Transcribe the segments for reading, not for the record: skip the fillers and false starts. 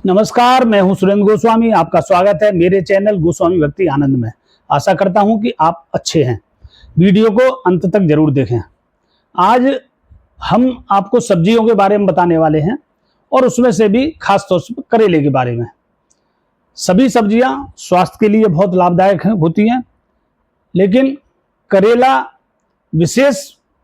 नमस्कार, मैं हूं सुरेंद्र गोस्वामी। आपका स्वागत है मेरे चैनल गोस्वामी भक्ति आनंद में। आशा करता हूं कि आप अच्छे हैं। वीडियो को अंत तक जरूर देखें। आज हम आपको सब्जियों के बारे में बताने वाले हैं और उसमें से भी खास तौर से करेले के बारे में। सभी सब्जियां स्वास्थ्य के लिए बहुत लाभदायक होती हैं, लेकिन करेला विशेष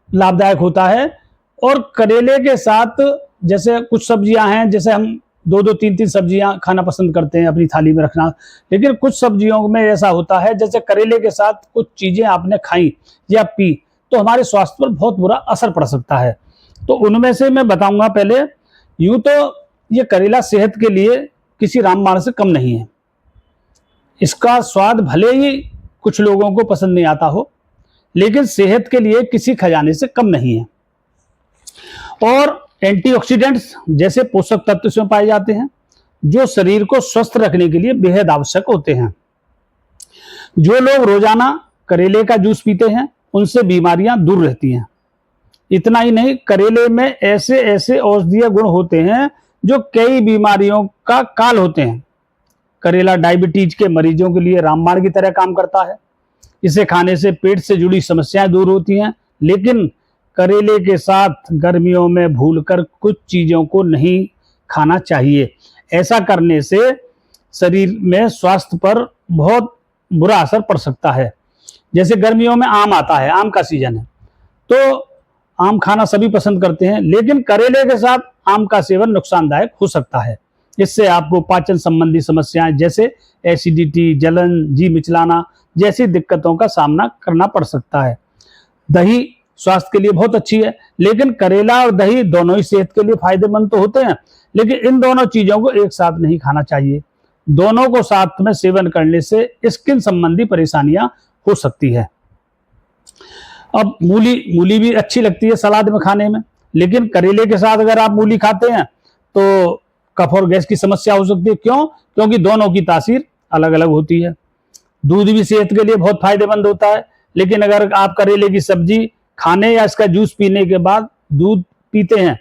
लाभदायक होता है। और करेले के साथ जैसे कुछ सब्जियां हैं, जैसे हम दो तीन सब्जियां खाना पसंद करते हैं अपनी थाली में रखना, लेकिन कुछ सब्जियों में ऐसा होता है जैसे करेले के साथ कुछ चीजें आपने खाई या पी तो हमारे स्वास्थ्य पर बहुत बुरा असर पड़ सकता है। तो उनमें से मैं बताऊंगा। पहले यूं तो ये करेला सेहत के लिए किसी रामबाण से कम नहीं है। इसका स्वाद भले ही कुछ लोगों को पसंद नहीं आता हो, लेकिन सेहत के लिए किसी खजाने से कम नहीं है। और एंटीऑक्सीडेंट्स जैसे पोषक तत्व इसमें पाए जाते हैं, जो शरीर को स्वस्थ रखने के लिए बेहद आवश्यक होते हैं। जो लोग रोजाना करेले का जूस पीते हैं उनसे बीमारियां दूर रहती हैं। इतना ही नहीं, करेले में ऐसे ऐसे औषधीय गुण होते हैं जो कई बीमारियों का काल होते हैं। करेला डायबिटीज के मरीजों के लिए रामबाण की तरह काम करता है। इसे खाने से पेट से जुड़ी समस्याएं दूर होती हैं। लेकिन करेले के साथ गर्मियों में भूलकर कुछ चीजों को नहीं खाना चाहिए। ऐसा करने से शरीर में स्वास्थ्य पर बहुत बुरा असर पड़ सकता है। जैसे गर्मियों में आम आता है, आम का सीजन है, तो आम खाना सभी पसंद करते हैं, लेकिन करेले के साथ आम का सेवन नुकसानदायक हो सकता है। इससे आपको पाचन संबंधी समस्याएं जैसे एसिडिटी, जलन, जी मिचलाना जैसी दिक्कतों का सामना करना पड़ सकता है। दही स्वास्थ्य के लिए बहुत अच्छी है, लेकिन करेला और दही दोनों ही सेहत के लिए फायदेमंद तो होते हैं, लेकिन इन दोनों चीजों को एक साथ नहीं खाना चाहिए। दोनों को साथ में सेवन करने से स्किन संबंधी परेशानियां हो सकती है। अब मूली भी अच्छी लगती है सलाद में खाने में, लेकिन करेले के साथ अगर आप मूली खाते हैं तो कफ और गैस की समस्या हो सकती है। क्यों? क्योंकि दोनों की तासीर अलग अलग होती है। दूध भी सेहत के लिए बहुत फायदेमंद होता है, लेकिन अगर आप करेले की सब्जी खाने या इसका जूस पीने के बाद दूध पीते हैं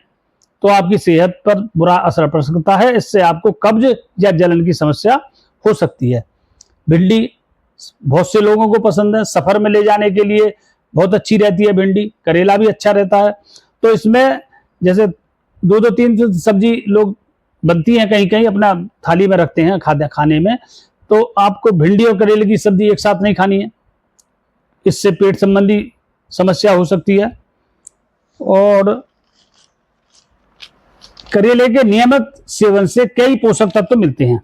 तो आपकी सेहत पर बुरा असर पड़ सकता है। इससे आपको कब्ज या जलन की समस्या हो सकती है। भिंडी बहुत से लोगों को पसंद है, सफर में ले जाने के लिए बहुत अच्छी रहती है भिंडी। करेला भी अच्छा रहता है। तो इसमें जैसे दो तीन सब्जी लोग बनती हैं, कहीं कहीं अपना थाली में रखते हैं खाने में, तो आपको भिंडी और करेले की सब्जी एक साथ नहीं खानी है। इससे पेट संबंधी समस्या हो सकती है। और करेले के नियमित सेवन से कई पोषक तत्व मिलते हैं।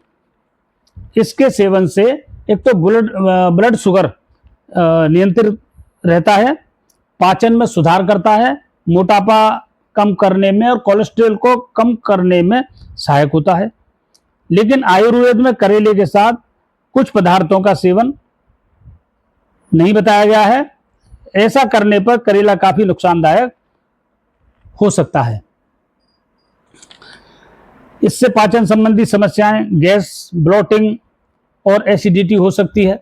इसके सेवन से एक तो ब्लड शुगर नियंत्रित रहता है, पाचन में सुधार करता है, मोटापा कम करने में और कोलेस्ट्रॉल को कम करने में सहायक होता है। लेकिन आयुर्वेद में करेले के साथ कुछ पदार्थों का सेवन नहीं बताया गया है। ऐसा करने पर करेला काफी नुकसानदायक हो सकता है। इससे पाचन संबंधी समस्याएं, गैस, ब्लोटिंग और एसिडिटी हो सकती है।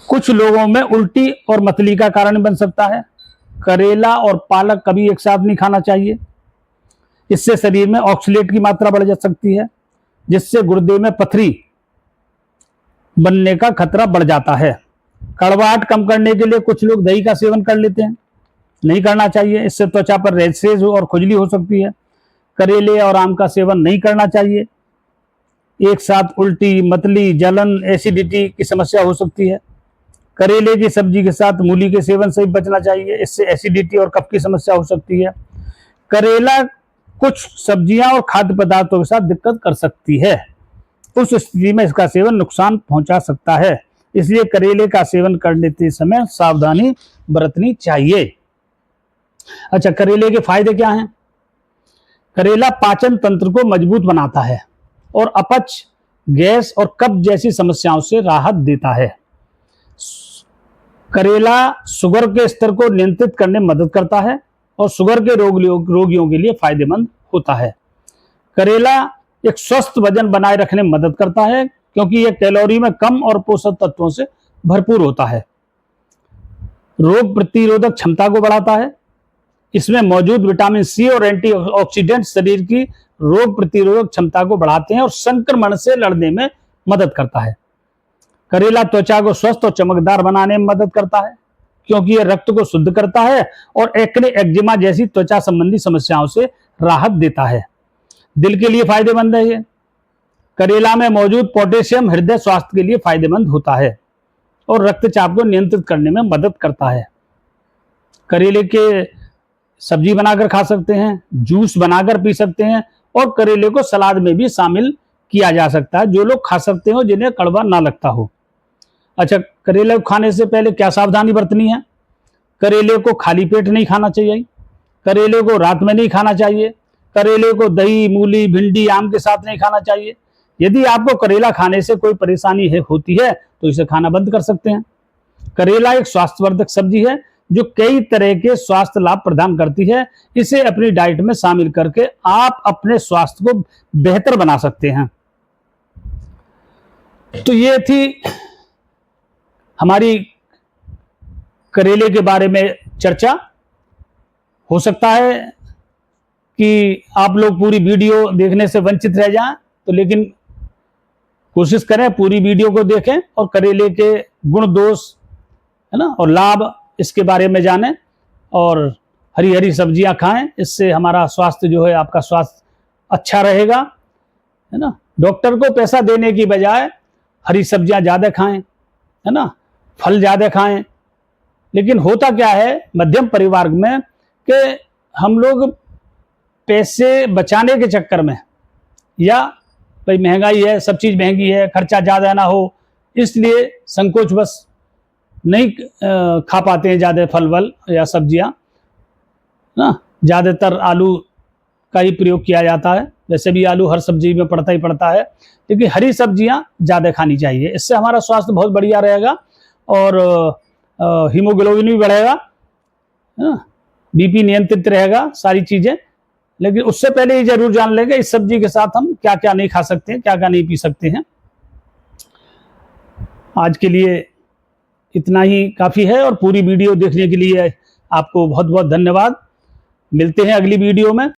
कुछ लोगों में उल्टी और मतली का कारण बन सकता है। करेला और पालक कभी एक साथ नहीं खाना चाहिए। इससे शरीर में ऑक्सलेट की मात्रा बढ़ जा सकती है, जिससे गुर्दे में पथरी बनने का खतरा बढ़ जाता है। कड़वाहट कम करने के लिए कुछ लोग दही का सेवन कर लेते हैं, नहीं करना चाहिए। इससे त्वचा पर रैशेज और खुजली हो सकती है। करेले और आम का सेवन नहीं करना चाहिए। एक साथ उल्टी, मतली, जलन, एसिडिटी की समस्या हो सकती है। करेले की सब्जी के साथ मूली के सेवन से बचना चाहिए। इससे एसिडिटी और कफ की समस्या हो सकती है। करेला कुछ सब्जियां और खाद्य पदार्थों के साथ दिक्कत कर सकती है। उस स्थिति में इसका सेवन नुकसान पहुंचा सकता है। इसलिए करेले का सेवन करने के समय सावधानी बरतनी चाहिए। अच्छा, करेले के फायदे क्या हैं? करेला पाचन तंत्र को मजबूत बनाता है और अपच, गैस और कब्ज जैसी समस्याओं से राहत देता है। करेला शुगर के स्तर को नियंत्रित करने में मदद करता है और शुगर के रोगियों के लिए फायदेमंद होता है। करेला एक स्वस्थ वजन बनाए रखने में मदद करता है, क्योंकि यह कैलोरी में कम और पोषक तत्वों से भरपूर होता है। रोग प्रतिरोधक क्षमता को बढ़ाता है। इसमें मौजूद विटामिन सी और एंटीऑक्सीडेंट शरीर की रोग प्रतिरोधक क्षमता को बढ़ाते हैं और संक्रमण से लड़ने में मदद करता है। करेला त्वचा को स्वस्थ और चमकदार बनाने में मदद करता है, क्योंकि यह रक्त को शुद्ध करता है और एक्ने, एक्जिमा जैसी त्वचा संबंधी समस्याओं से राहत देता है। दिल के लिए फायदेमंद है ये। करेला में मौजूद पोटेशियम हृदय स्वास्थ्य के लिए फायदेमंद होता है और रक्तचाप को नियंत्रित करने में मदद करता है। करेले के सब्जी बनाकर खा सकते हैं, जूस बनाकर पी सकते हैं और करेले को सलाद में भी शामिल किया जा सकता है, जो लोग खा सकते हो जिन्हें कड़वा ना लगता हो। अच्छा, करेले को खाने से पहले क्या सावधानी बरतनी है? करेले को खाली पेट नहीं खाना चाहिए, करेले को रात में नहीं खाना चाहिए, करेले को दही, मूली, भिंडी, आम के साथ नहीं खाना चाहिए। यदि आपको करेला खाने से कोई परेशानी होती है तो इसे खाना बंद कर सकते हैं। करेला एक स्वास्थ्यवर्धक सब्जी है जो कई तरह के स्वास्थ्य लाभ प्रदान करती है। इसे अपनी डाइट में शामिल करके आप अपने स्वास्थ्य को बेहतर बना सकते हैं। तो ये थी हमारी करेले के बारे में चर्चा। हो सकता है कि आप लोग पूरी वीडियो देखने से वंचित रह जाएं, तो लेकिन कोशिश करें पूरी वीडियो को देखें और करेले के गुण दोष, है ना, और लाभ इसके बारे में जानें और हरी हरी सब्जियां खाएं। इससे हमारा स्वास्थ्य जो है, आपका स्वास्थ्य अच्छा रहेगा, है ना। डॉक्टर को पैसा देने की बजाय हरी सब्जियां ज़्यादा खाएं, है ना, फल ज़्यादा खाएं। लेकिन होता क्या है मध्यम परिवार में कि हम लोग पैसे बचाने के चक्कर में, या भाई महंगाई है, सब चीज़ महंगी है, खर्चा ज़्यादा ना हो, इसलिए संकोच बस नहीं खा पाते हैं ज़्यादा फल वल या सब्जियां ना। ज़्यादातर आलू का ही प्रयोग किया जाता है, वैसे भी आलू हर सब्जी में पड़ता ही पड़ता है, लेकिन हरी सब्जियां ज़्यादा खानी चाहिए। इससे हमारा स्वास्थ्य बहुत बढ़िया रहेगा और हीमोग्लोबिन भी बढ़ेगा, बीपी नियंत्रित रहेगा, सारी चीज़ें। लेकिन उससे पहले ये जरूर जान लेंगे इस सब्जी के साथ हम क्या क्या नहीं खा सकते हैं, क्या क्या नहीं पी सकते हैं। आज के लिए इतना ही काफ़ी है और पूरी वीडियो देखने के लिए आपको बहुत बहुत धन्यवाद। मिलते हैं अगली वीडियो में।